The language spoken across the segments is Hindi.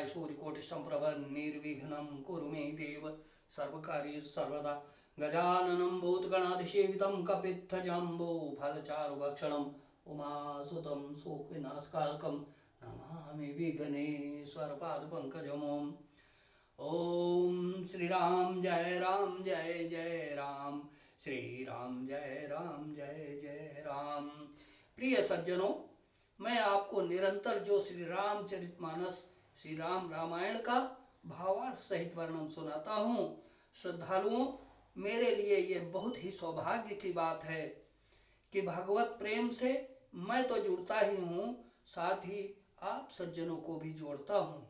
सूर्यकोटि संप्रभ निर्विघ्नं कुरु मे देव सर्वकार्येषु सर्वदा। गजाननं भूतगणाधिसेवितं कपित्थजम्बो फलचारुभक्षणम् उमासुतं शोकविनाशकारकं नमामि विघ्नेश्वरपादपङ्कजम्। ओम श्री राम जय जय राम, श्री राम जय जय राम। प्रिय सज्जनों, मैं आपको निरंतर जो श्री रामचरितमानस श्री राम रामायण का भावार्थ सहित वर्णन सुनाता हूँ। श्रद्धालुओं, मेरे लिए ये बहुत ही सौभाग्य की बात है कि भगवत प्रेम से मैं तो जुड़ता ही हूँ, साथ ही आप सज्जनों को भी जोड़ता हूँ,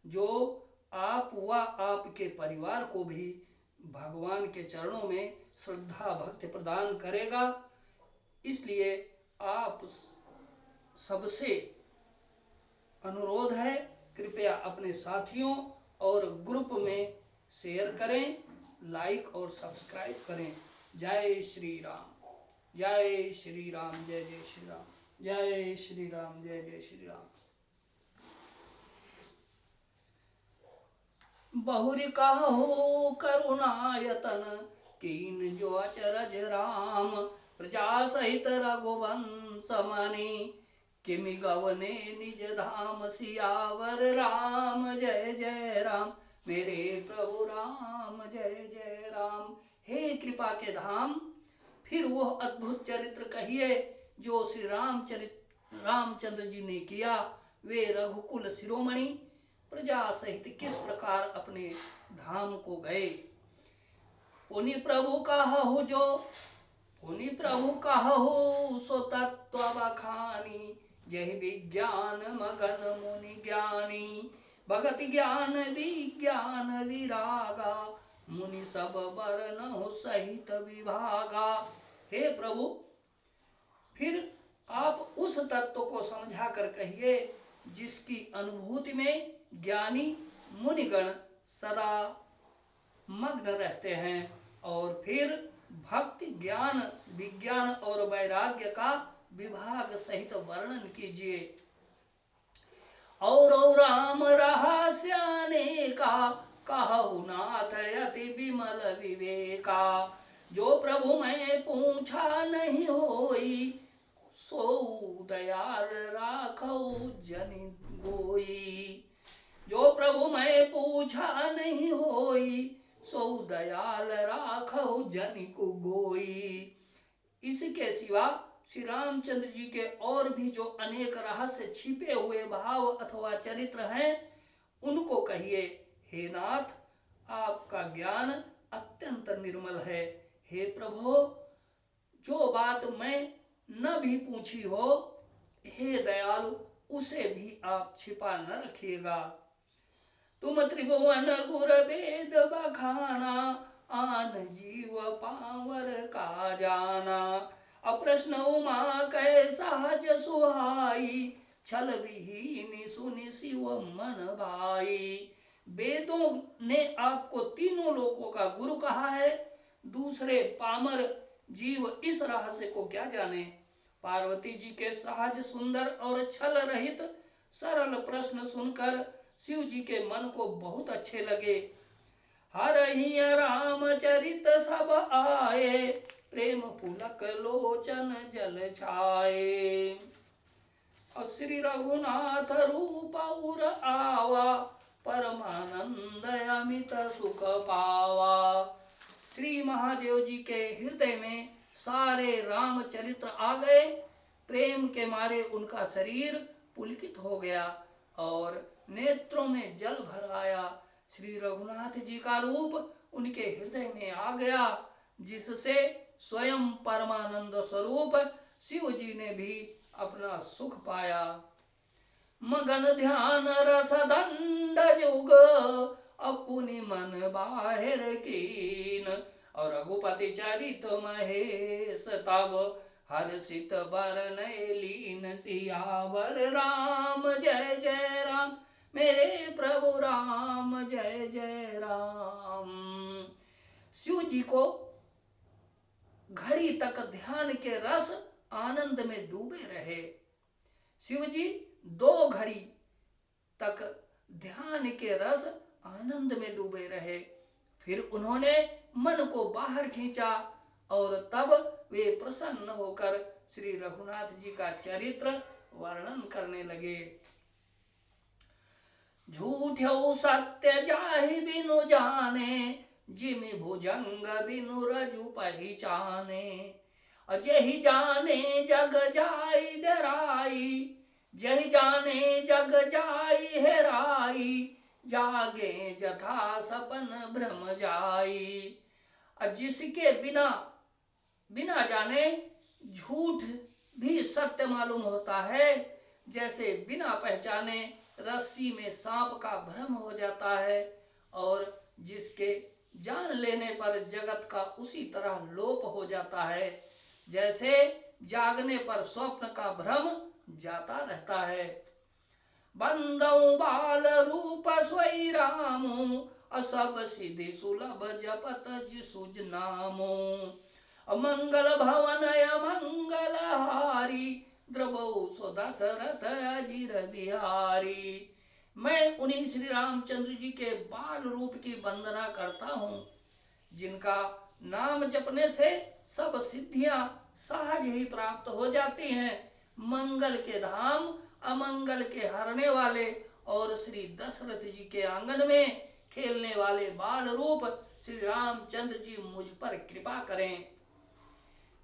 जो आप व आपके परिवार को भी भगवान के चरणों में श्रद्धा भक्ति प्रदान करेगा। इसलिए आप सबसे अनुरोध है, कृपया अपने साथियों और ग्रुप में शेयर करें, लाइक और सब्सक्राइब करें। जय श्री राम, जय श्री राम, जय जय श्री राम, जय श्री राम, जय जय श्री राम। बहुरी कहो करुणायतन कीन जो अचरज राम, प्रजा सहित रघुवंश मनि किमि गवने निज धाम। सियावर राम जय जय राम, मेरे प्रभु राम जय जय राम। हे कृपा के धाम, फिर वह अद्भुत चरित्र कहिए जो श्री रामचंद्र जी ने किया। वे रघुकुल शिरोमणि प्रजा सहित किस प्रकार अपने धाम को गए। पुनि प्रभु कहु जो, पुनि प्रभु कहु सो तत्व बखानी, यही विज्ञान मगन मुनि ज्ञानी। भगत ज्ञान विज्ञान विरागा, मुनि सब बरनहु सहित विभागा। हे प्रभु, फिर आप उस तत्व को समझा कर कहिए जिसकी अनुभूति में ज्ञानी मुनिगण सदा मग्न रहते हैं। और फिर भक्ति ज्ञान विज्ञान और वैराग्य का विभाग सहित वर्णन कीजिए। और राम रहस्याने का कहु नाथ अति विमल विवेका। जो प्रभु मैं पूछा नहीं होई, सो दयाल राखौ जनि गोई। जो प्रभु मैं पूछा नहीं होई, सो दयाल राखौ जनि को गोई। इसके सिवा श्री रामचंद्र जी के और भी जो अनेक रहस्य छिपे हुए भाव अथवा चरित्र हैं, उनको कहिए। हे नाथ, आपका ज्ञान अत्यंत निर्मल है। हे प्रभु, जो बात मैं न भी पूछी हो, हे दयालु, उसे भी आप छिपा न रखिएगा। तुम त्रिभुवन गुर वेद बखाना, आन जीव पावर का जाना। अप्रश्न उमा कै सहज सुहाई, छल विहीन सुनि शिव मन भाई। वेदों ने आपको तीनों लोकों का गुरु कहा है, दूसरे पामर जीव इस रहस्य को क्या जाने। पार्वती जी के सहज सुंदर और छल रहित सरल प्रश्न सुनकर शिव जी के मन को बहुत अच्छे लगे। हरहि रामचरित सब आए, प्रेम पुलक लोचन जल छाए। और श्री रघुनाथ रूप उर आवा, परमानंद अमित सुख पावा। श्री महादेव जी के हृदय में सारे रामचरित्र आ गए। प्रेम के मारे उनका शरीर पुलकित हो गया और नेत्रों में जल भर आया। श्री रघुनाथ जी का रूप उनके हृदय में आ गया, जिससे स्वयं परमानंद स्वरूप शिव जी ने भी अपना सुख पाया। मगन ध्यान रस दंड जुग, अपुनि मन बाहिर कीन। और रघुपति चरित महेश तब, हर्षित बरनय लीन। सियावर राम जय जय राम, मेरे प्रभु राम जय जय राम। शिव जी को घड़ी तक ध्यान के रस आनंद में डूबे रहे। शिव जी 2 घड़ी तक ध्यान के रस आनंद में डूबे रहे। फिर उन्होंने मन को बाहर खींचा और तब वे प्रसन्न होकर श्री रघुनाथ जी का चरित्र वर्णन करने लगे। झूठ्यो सत्य जाहि बिनु जाने, जिमि भुजंग बिनु रजु पहचाने। जहि जाने जग जाई डराई, जहि जाने जग जाई हेराई। जागे जथा सपन भ्रम जाई। जिसके बिना जाने झूठ भी सत्य मालूम होता है, जैसे बिना पहचाने रस्सी में सांप का भ्रम हो जाता है, और जिसके जान लेने पर जगत का उसी तरह लोप हो जाता है, जैसे जागने पर स्वप्न का भ्रम जाता रहता है। बंदौ बाल रूप सोई रामू, असब सिद्धि सुलभ जपत जिसुज नामो। अमंगल भवन अमंगल हारी, द्रवौ सो दशरथ अजिर बिहारी। मैं उन्हीं श्री रामचंद्र जी के बाल रूप की वंदना करता हूँ, जिनका नाम जपने से सब सिद्धियां सहज ही प्राप्त हो जाती हैं। मंगल के धाम, अमंगल के हरने वाले और श्री दशरथ जी के आंगन में खेलने वाले बाल रूप श्री रामचंद्र जी मुझ पर कृपा करें।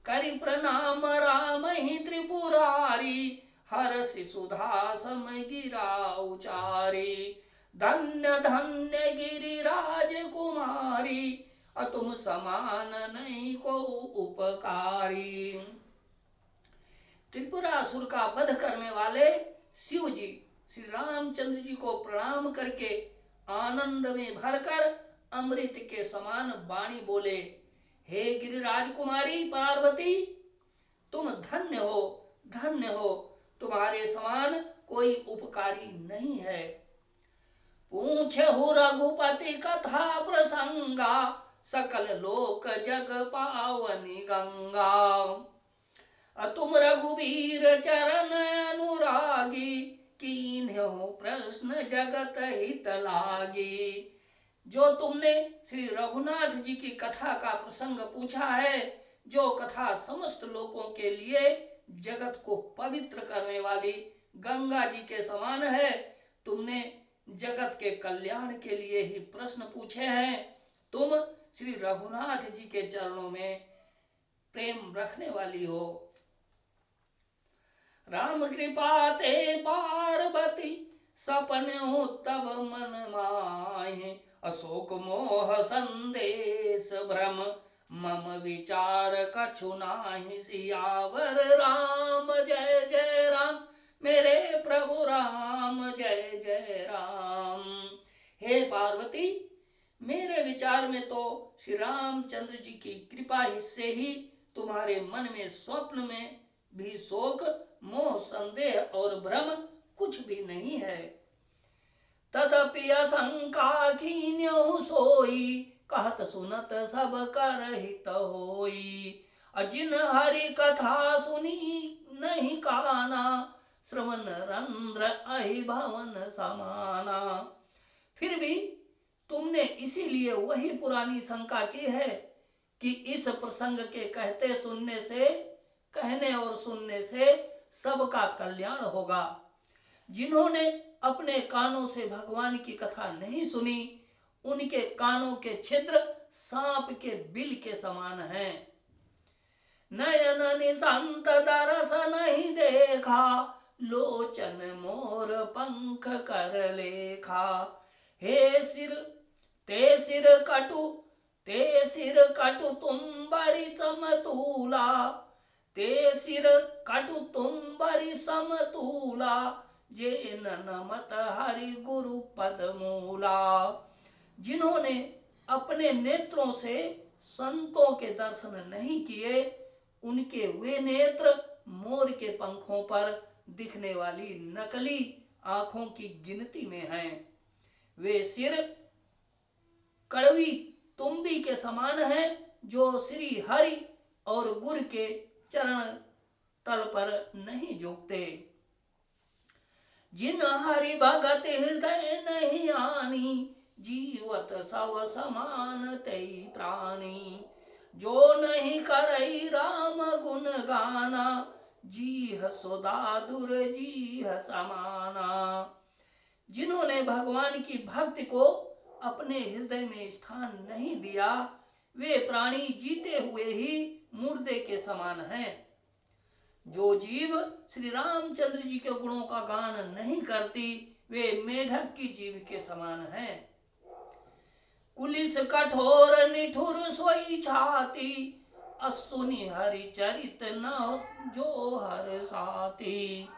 करि प्रणाम राम ही त्रिपुरारी, हरषि सुधा सम गिरा उचारी। धन्य धन्य गिरिराज कुमारी, अतुम समान नहीं को उपकारी। त्रिपुरासुर का वध करने वाले शिव जी श्री रामचंद्र जी को प्रणाम करके आनंद में भरकर अमृत के समान वाणी बोले, हे गिरिराज कुमारी पार्वती, तुम धन्य हो, धन्य हो, तुम्हारे समान कोई उपकारी नहीं है। पूछहु रघुपति कथा प्रसंगा, सकल लोक जग पावनी गंगा। तुम रघुवीर चरण अनुरागी, कीन्ह्यो प्रश्न जगत हित लागी। जो तुमने श्री रघुनाथ जी की कथा का प्रसंग पूछा है, जो कथा समस्त लोगों के लिए जगत को पवित्र करने वाली गंगा जी के समान है, तुमने जगत के कल्याण के लिए ही प्रश्न पूछे हैं। तुम श्री रघुनाथ जी के चरणों में प्रेम रखने वाली हो। राम कृपा ते पार्वती, सपने तब मन माहे। अशोक मोह संदेश भ्रम, मम विचार कछु नाहि। सियावर राम जय जय राम, मेरे प्रभु राम जय जय राम। हे पार्वती, मेरे विचार में तो श्री रामचंद्र जी की कृपा से ही तुम्हारे मन में स्वप्न में भी शोक मोह संदेह और भ्रम कुछ भी नहीं है। तदपि असंका कीन्ह्यो सोई, कहत सुनत सब कर हित होई। अजिन हरि कथा सुनी नहीं काना, श्रवण रंध्र अहि भवन समाना। फिर भी तुमने इसीलिए वही पुरानी शंका की है कि इस प्रसंग के कहने और सुनने से सबका कल्याण होगा। जिन्होंने अपने कानों से भगवान की कथा नहीं सुनी, उनके कानों के छिद्र सांप के बिल के समान हैं। नयन निशांत दरस नहीं देखा, लोचन मोर पंख कर लेखा। हे सिर कटु तुम बड़ी समतूला, ते सिर कटु तुम बड़ी समतूला। जे नमत हरि गुरु पद मूला। जिन्होंने अपने नेत्रों से संतों के दर्शन नहीं किए, उनके वे नेत्र मोर के पंखों पर दिखने वाली नकली आंखों की गिनती में हैं। वे सिर कड़वी तुम्बी के समान हैं, जो श्री हरि और गुरु के चरण तल पर नहीं झुकते। जिन हरि भगत हृदय नहीं आनी, जीवत सब समान तई प्राणी। जो नहीं करई राम गुण गाना, जीह सोदा दुर जीह समाना। जिन्होंने भगवान की भक्ति को अपने हृदय में स्थान नहीं दिया, वे प्राणी जीते हुए ही मुर्दे के समान हैं। जो जीव श्री रामचंद्र जी के गुणों का गान नहीं करती, वे मेढक की जीव के समान हैं। कुलिस कठोर निठुर सोई छाती, असुनि हरि चरित न जो हर साथी।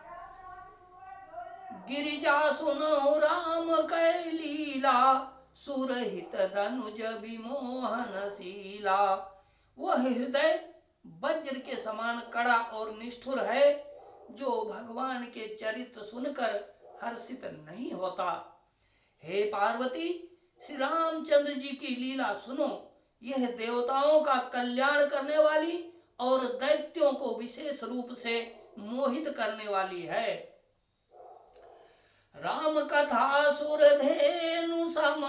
गिरिजा सुनो राम कै लीला, सुरहित धनुज विमोहन शीला। वह हृदय वज्र के समान कड़ा और निष्ठुर है, जो भगवान के चरित्र सुनकर हर्षित नहीं होता। हे पार्वती, श्री रामचंद्र जी की लीला सुनो। यह देवताओं का कल्याण करने वाली और दैत्यों को विशेष रूप से मोहित करने वाली है। राम कथा सुर धेनु सम,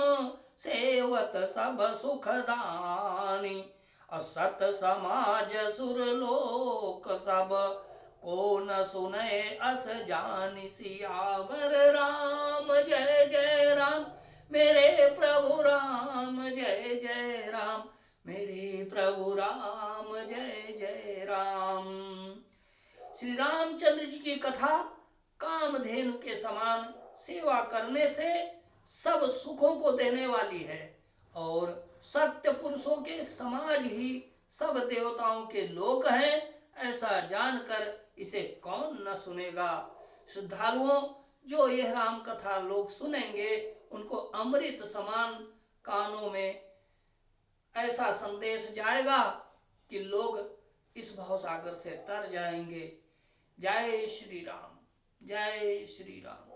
सेवत सब सुखदानी। असत समाज सुर लोक सब, को न सुने अस जानि। सियावर राम जय जय राम, मेरे प्रभु राम जय जय राम, मेरे प्रभु राम जय जय राम। श्री रामचंद्र जी की कथा कामधेनु के समान सेवा करने से सब सुखों को देने वाली है, और सत्य पुरुषों के समाज ही सब देवताओं के लोक हैं, ऐसा जानकर इसे कौन न सुनेगा। श्रद्धालुओं, जो यह राम कथा लोग सुनेंगे, उनको अमृत समान कानों में ऐसा संदेश जाएगा कि लोग इस भवसागर से तर जाएंगे। जय श्री राम, जय श्री राम।